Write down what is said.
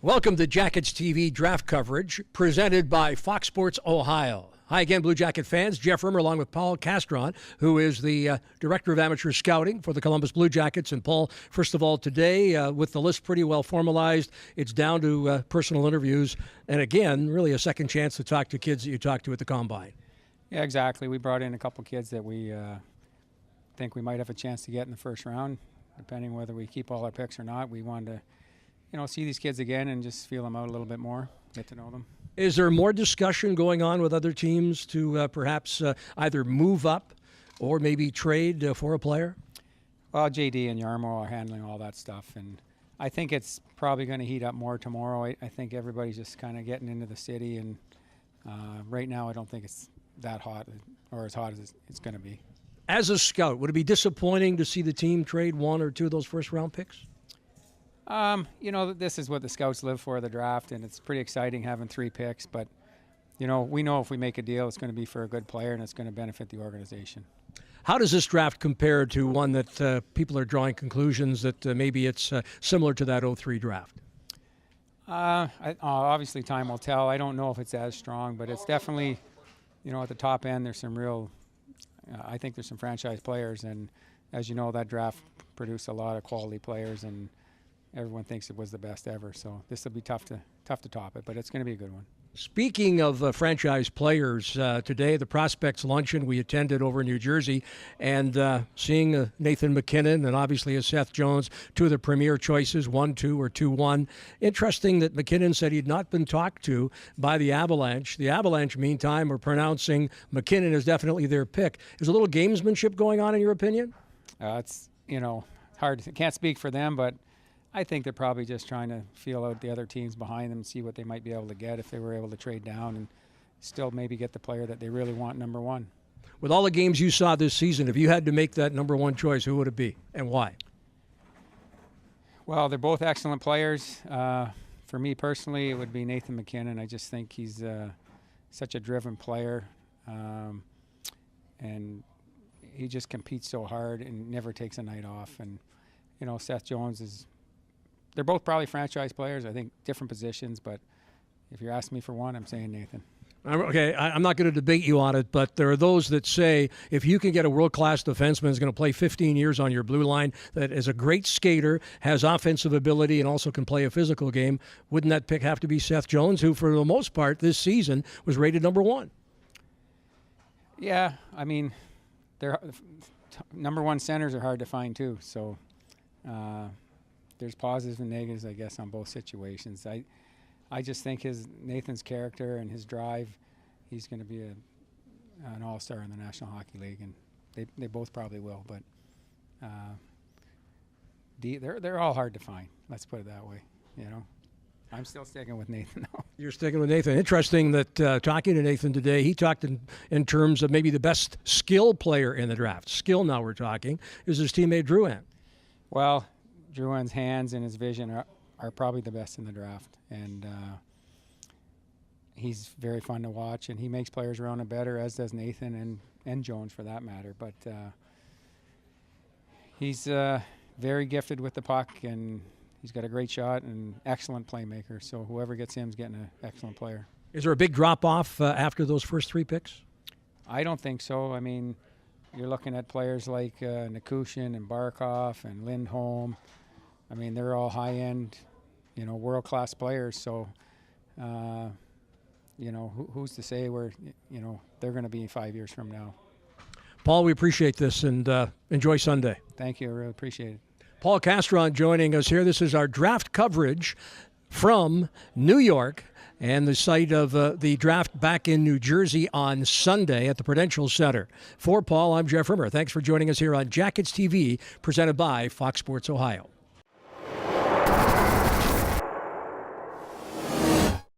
Welcome to Jackets TV draft coverage presented by Fox Sports Ohio. Hi again, Blue Jacket fans. Jeff Rimmer along with Paul Castron, who is the Director of Amateur Scouting for the Columbus Blue Jackets. And Paul, first of all, today, with the list pretty well formalized, it's down to personal interviews. And again, really a second chance to talk to kids that you talked to at the Combine. Yeah, exactly. We brought in a couple kids that we think we might have a chance to get in the first round, depending whether we keep all our picks or not. We wanted to see these kids again and just feel them out a little bit more, get to know them. Is there more discussion going on with other teams to perhaps either move up or maybe trade for a player? Well, JD and Yarmo are handling all that stuff, and I think it's probably going to heat up more tomorrow. I think everybody's just kind of getting into the city, and right now I don't think it's that hot or as hot as it's going to be. As a scout, would it be disappointing to see the team trade one or two of those first-round picks? This is what the scouts live for, the draft, and it's pretty exciting having 3 picks. But, we know if we make a deal, it's going to be for a good player and it's going to benefit the organization. How does this draft compare to one that people are drawing conclusions that maybe it's similar to that 03 draft? Obviously, time will tell. I don't know if it's as strong, but it's definitely, at the top end, there's some real, I think there's some franchise players. And as you know, that draft produced a lot of quality players, and everyone thinks it was the best ever, so this will be tough to top it, but it's going to be a good one. Speaking of franchise players, today the Prospects Luncheon we attended over in New Jersey, and seeing Nathan MacKinnon and obviously a Seth Jones, 2 of the premier choices, 1-2 or 2-1. Interesting that MacKinnon said he'd not been talked to by the Avalanche. The Avalanche, meantime, are pronouncing MacKinnon as definitely their pick. Is a little gamesmanship going on in your opinion? It's hard. I can't speak for them, but I think they're probably just trying to feel out the other teams behind them and see what they might be able to get if they were able to trade down and still maybe get the player that they really want, number one. With all the games you saw this season, if you had to make that number one choice, who would it be and why? Well, they're both excellent players. For me personally, it would be Nathan MacKinnon. I just think he's such a driven player, and he just competes so hard and never takes a night off. And, Seth Jones is... They're both probably franchise players. I think different positions, but if you're asking me for one, I'm saying Nathan. Okay, I'm not going to debate you on it, but there are those that say if you can get a world-class defenseman who's going to play 15 years on your blue line, that is a great skater, has offensive ability, and also can play a physical game, wouldn't that pick have to be Seth Jones, who for the most part this season was rated number 1? Yeah, I mean, number 1 centers are hard to find too, so there's positives and negatives, I guess, on both situations. I just think Nathan's character and his drive, he's going to be an all-star in the National Hockey League, and they both probably will. But they're all hard to find. Let's put it that way. I'm still sticking with Nathan, though. You're sticking with Nathan. Interesting that talking to Nathan today, he talked in terms of maybe the best skill player in the draft. Skill, now we're talking, is his teammate Drouin. Well, Drouin's hands and his vision are probably the best in the draft, and he's very fun to watch, and he makes players around him better, as does Nathan and Jones for that matter. But he's very gifted with the puck, and he's got a great shot and excellent playmaker, so whoever gets him is getting an excellent player. Is there a big drop-off after those first 3 picks? I don't think so. I mean, you're looking at players like Nikushin and Barkov and Lindholm. I mean, they're all high-end, world-class players. So, who's to say where, they're going to be 5 years from now. Paul, we appreciate this, and enjoy Sunday. Thank you. I really appreciate it. Paul Castron joining us here. This is our draft coverage from New York and the site of the draft back in New Jersey on Sunday at the Prudential Center. For Paul, I'm Jeff Rimmer. Thanks for joining us here on Jackets TV, presented by Fox Sports Ohio.